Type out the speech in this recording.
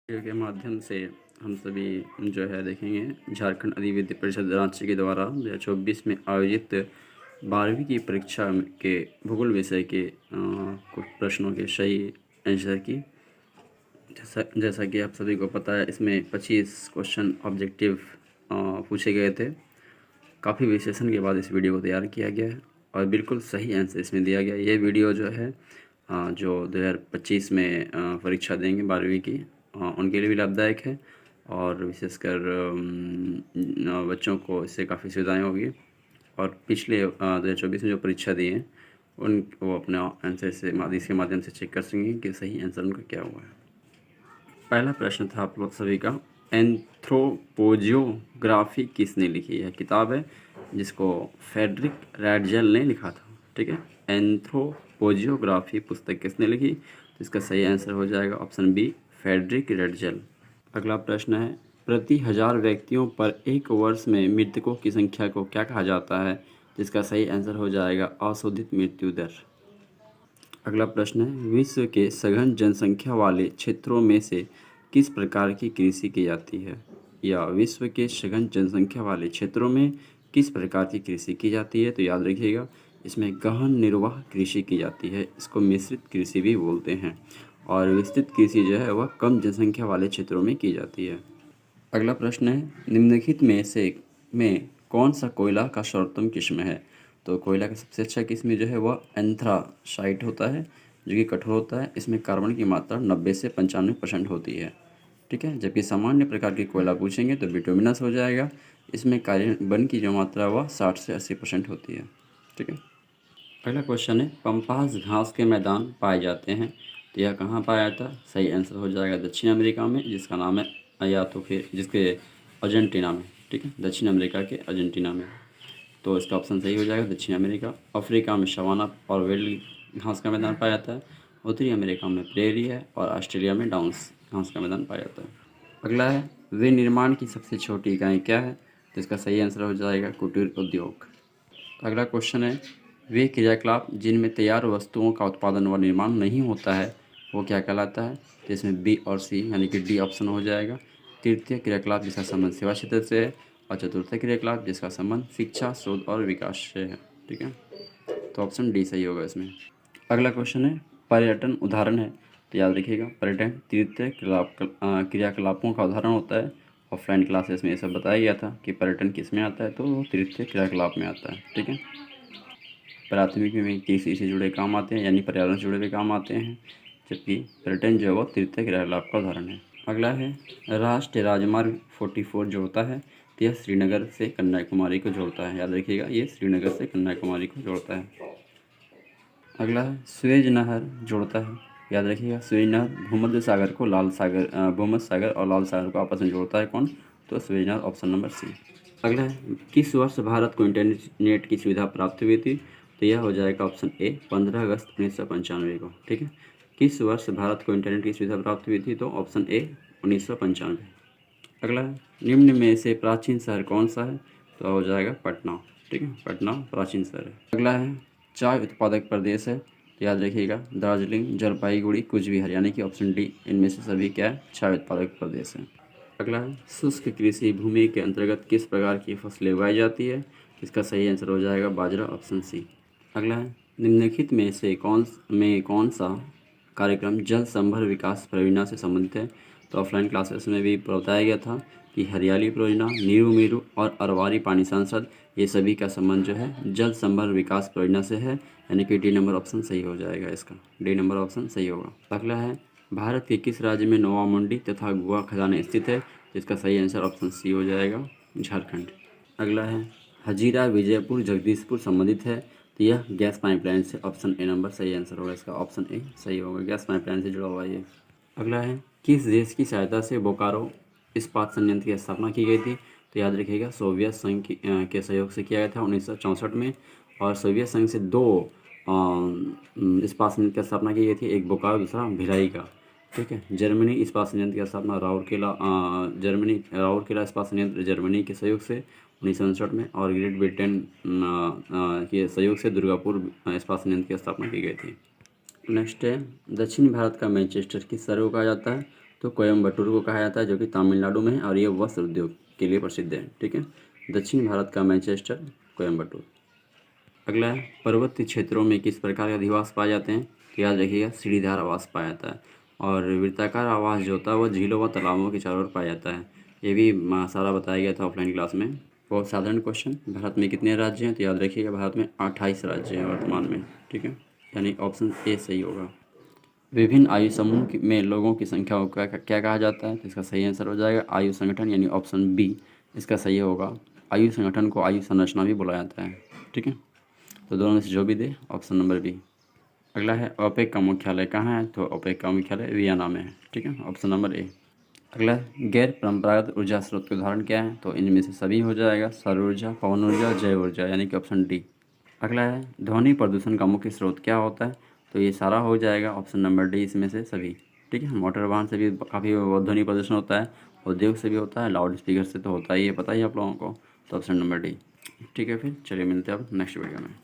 Video के माध्यम से हम सभी जो है देखेंगे झारखंड अधिविद्य परिषद रांची के द्वारा 2024 में आयोजित 12वीं की परीक्षा के भूगोल विषय के कुछ प्रश्नों के सही आंसर की। जैसा कि आप सभी को पता है, इसमें 25 क्वेश्चन ऑब्जेक्टिव पूछे गए थे। काफ़ी विश्लेषण के बाद इस वीडियो को तैयार किया गया है और बिल्कुल सही आंसर इसमें दिया गया। ये वीडियो जो है जो 2025 में परीक्षा देंगे 12वीं की, उनके लिए भी लाभदायक है और विशेषकर बच्चों को इससे काफ़ी सुविधाएं होगी। और पिछले 2024 में जो परीक्षा दी है उन वो अपने आंसर से इसके माध्यम से चेक कर सकेंगे कि सही आंसर उनका क्या हुआ है। पहला प्रश्न था आप लोग सभी का, एंथ्रोपोजियोग्राफी किसने लिखी है? किताब है जिसको फ्रेडरिक रैडजेल ने लिखा था। ठीक है, एंथ्रोपोजियोग्राफी पुस्तक किसने लिखी? तो इसका सही आंसर हो जाएगा ऑप्शन बी, फ्रेडरिक रैडजेल। अगला प्रश्न है, प्रति 1000 व्यक्तियों पर एक वर्ष में मृतकों की संख्या को क्या कहा जाता है? जिसका सही आंसर हो जाएगा अशोधित मृत्यु दर। अगला प्रश्न है, विश्व के सघन जनसंख्या वाले क्षेत्रों में से किस प्रकार की कृषि की जाती है? या विश्व के सघन जनसंख्या वाले क्षेत्रों में किस प्रकार की कृषि की जाती है? तो याद रखिएगा, इसमें गहन निर्वाह कृषि की जाती है, इसको मिश्रित कृषि भी बोलते हैं। और विस्तृत कृषि जो है वह कम जनसंख्या वाले क्षेत्रों में की जाती है। अगला प्रश्न है, निम्नलिखित में कौन सा कोयला का सर्वोत्तम किस्म है? तो कोयला का सबसे अच्छा किस्म जो है वह एंथ्रासाइट होता है, जो कि कठोर होता है। इसमें कार्बन की मात्रा 90 से 95% होती है। ठीक है, जबकि सामान्य प्रकार की कोयला पूछेंगे तो बिटुमिनस हो जाएगा। इसमें कार्बन की जो मात्रा है वह 60 से 80% होती है। ठीक है, अगला क्वेश्चन है, पम्पास घास के मैदान पाए जाते हैं, तो यह कहाँ पाया जाता है? सही आंसर हो जाएगा दक्षिण अमेरिका में, जिसका नाम है या तो फिर जिसके अर्जेंटीना में। ठीक है, दक्षिण अमेरिका के अर्जेंटीना में, तो इसका ऑप्शन सही हो जाएगा दक्षिण अमेरिका। अफ्रीका में सवाना और वेल्ड घास का मैदान पाया जाता है। उत्तरी अमेरिका में प्रेरी है और ऑस्ट्रेलिया में डाउन्स घास का मैदान पाया जाता है। अगला है, विनिर्माण की सबसे छोटी इकाई क्या है? तो इसका सही आंसर हो जाएगा कुटीर उद्योग। अगला क्वेश्चन है, वे क्रियाकलाप जिनमें तैयार वस्तुओं का उत्पादन व निर्माण नहीं होता है वो क्या कहलाता है? तो इसमें बी और सी यानी कि डी ऑप्शन हो जाएगा। तृतीय क्रियाकलाप जिसका संबंध सेवा क्षेत्र से है और चतुर्थ क्रियाकलाप जिसका संबंध शिक्षा, शोध और विकास से है। ठीक है, तो ऑप्शन डी सही होगा इसमें। अगला क्वेश्चन है, पर्यटन उदाहरण है, तो याद रखिएगा पर्यटन तृतीय क्रियाकलापों का उदाहरण होता है। ऑफलाइन क्लासेस में ये सब बताया गया था कि पर्यटन किस में आता है, तो वो तृतीय क्रियाकलाप में आता है। ठीक है, प्राथमिक में कृषि से जुड़े काम आते हैं यानी पर्यावरण से जुड़े हुए काम आते हैं, जबकि पर्यटन जो है वो तृतीय क्रियाकलाप का उदाहरण है। अगला है, राष्ट्रीय राजमार्ग 44 जोड़ता है, तो यह श्रीनगर से कन्याकुमारी को जोड़ता है। याद रखिएगा, ये श्रीनगर से कन्याकुमारी को जोड़ता है। अगला है, स्वेज नहर जोड़ता है। याद रखिएगा, स्वेज नहर भूमध्य सागर को भूमध्य सागर और लाल सागर को आपस में जोड़ता है। कौन? तो स्वेज नहर, ऑप्शन नंबर सी। अगला है, किस वर्ष भारत को इंटरनेट की सुविधा प्राप्त हुई थी? तो यह हो जाएगा ऑप्शन ए, 15 अगस्त 1995 को। ठीक है, किस वर्ष भारत को इंटरनेट की सुविधा प्राप्त हुई थी? तो ऑप्शन ए, 1995। अगला, निम्न में से प्राचीन शहर कौन सा है? तो हो जाएगा पटना। ठीक है, पटना प्राचीन शहर है। अगला है, चाय उत्पादक प्रदेश है, तो याद रखिएगा दार्जिलिंग, जलपाईगुड़ी, कुचबिहार, यानी कि ऑप्शन डी इनमें से सभी क्या है? चाय उत्पादक प्रदेश है। अगला है, शुष्क कृषि भूमि के अंतर्गत किस प्रकार की फसलें उगाई जाती है? इसका सही आंसर हो जाएगा बाजरा, ऑप्शन सी। अगला है, निम्नलिखित में से कौन सा कार्यक्रम जल संभर विकास परियोजना से संबंधित है? तो ऑफलाइन क्लासेस में भी बताया गया था कि हरियाली परियोजना, नीरू मीरू और अरवारी पानी सांसद, ये सभी का संबंध जो है जल संभर विकास परियोजना से है, यानी कि डी नंबर ऑप्शन सही हो जाएगा इसका। डी नंबर ऑप्शन सही होगा। अगला है, भारत के किस राज्य में नोवामुंडी तथा गुआ खदानें स्थित है? जिसका सही आंसर ऑप्शन सी हो जाएगा, झारखंड। अगला है, हजीरा विजयपुर जगदीशपुर संबंधित है, तो यह गैस पाइपलाइन से, ऑप्शन ए नंबर सही आंसर होगा इसका, ऑप्शन ए सही होगा, गैस पाइपलाइन से जुड़ा हुआ ये। अगला है, किस देश की सहायता से बोकारो इस्पात संयंत्र की स्थापना की गई थी? तो याद रखिएगा सोवियत संघ के सहयोग से किया गया था 1964 में। और सोवियत संघ से दो इस्पात संयंत्र की स्थापना की गई थी, एक बोकारो, दूसरा भिलाई का। ठीक है, जर्मनी इस्पात संयंत्र की स्थापना राउरकेला इस्पात संयंत्र जर्मनी के सहयोग से 1959 में, और ग्रेट ब्रिटेन के सहयोग से दुर्गापुर इस्पात संयंत्र की स्थापना की गई थी। नेक्स्ट है, दक्षिण भारत का मैनचेस्टर किस शहर को कहा जाता है? तो कोयम्बटूर को कहा जाता है, जो कि तमिलनाडु में है और ये वस्त्र उद्योग के लिए प्रसिद्ध है। ठीक है, दक्षिण भारत का मैनचेस्टर, कोयम्बटूर। अगला है, पर्वतीय क्षेत्रों में किस प्रकार के अधिवास पाए जाते हैं? तो याद रखिएगा, सीढ़ीदार आवास पाया जाता है। और वृत्ताकार आवास जो होता है वो झीलों व तालाबों के चारों ओर पाया जाता है। ये भी सारा बताया गया था ऑफलाइन क्लास में। बहुत साधारण क्वेश्चन। भारत में कितने राज्य हैं? तो याद रखिएगा, भारत में 28 राज्य हैं वर्तमान में। ठीक है, यानी ऑप्शन ए सही होगा। विभिन्न आयु समूह में लोगों की संख्या को क्या कहा जाता है? तो इसका सही आंसर हो जाएगा आयु संगठन, यानी ऑप्शन बी इसका सही होगा। आयु संगठन को आयु संरचना भी बोला जाता है। ठीक है, तो दोनों में से जो भी दे, ऑप्शन नंबर बी। अगला है, ओपेक का मुख्यालय कहाँ है? तो ओपेक का मुख्यालय वियना में है। ठीक है, ऑप्शन नंबर ए। अगला, गैर परंपरागत ऊर्जा स्रोत के उदाहरण क्या है? तो इनमें से सभी हो जाएगा, सौर ऊर्जा, पवन ऊर्जा, जैव ऊर्जा, यानी कि ऑप्शन डी। अगला है, ध्वनि प्रदूषण का मुख्य स्रोत क्या होता है? तो ये सारा हो जाएगा, ऑप्शन नंबर डी इसमें से सभी। ठीक है, मोटर वाहन से भी काफ़ी ध्वनि प्रदूषण होता है, उद्योग से भी होता है, लाउड स्पीकर से तो होता ही है, पता ही आप लोगों को। तो ऑप्शन नंबर डी। ठीक है, फिर चलिए मिलते हैं अब नेक्स्ट वीडियो में।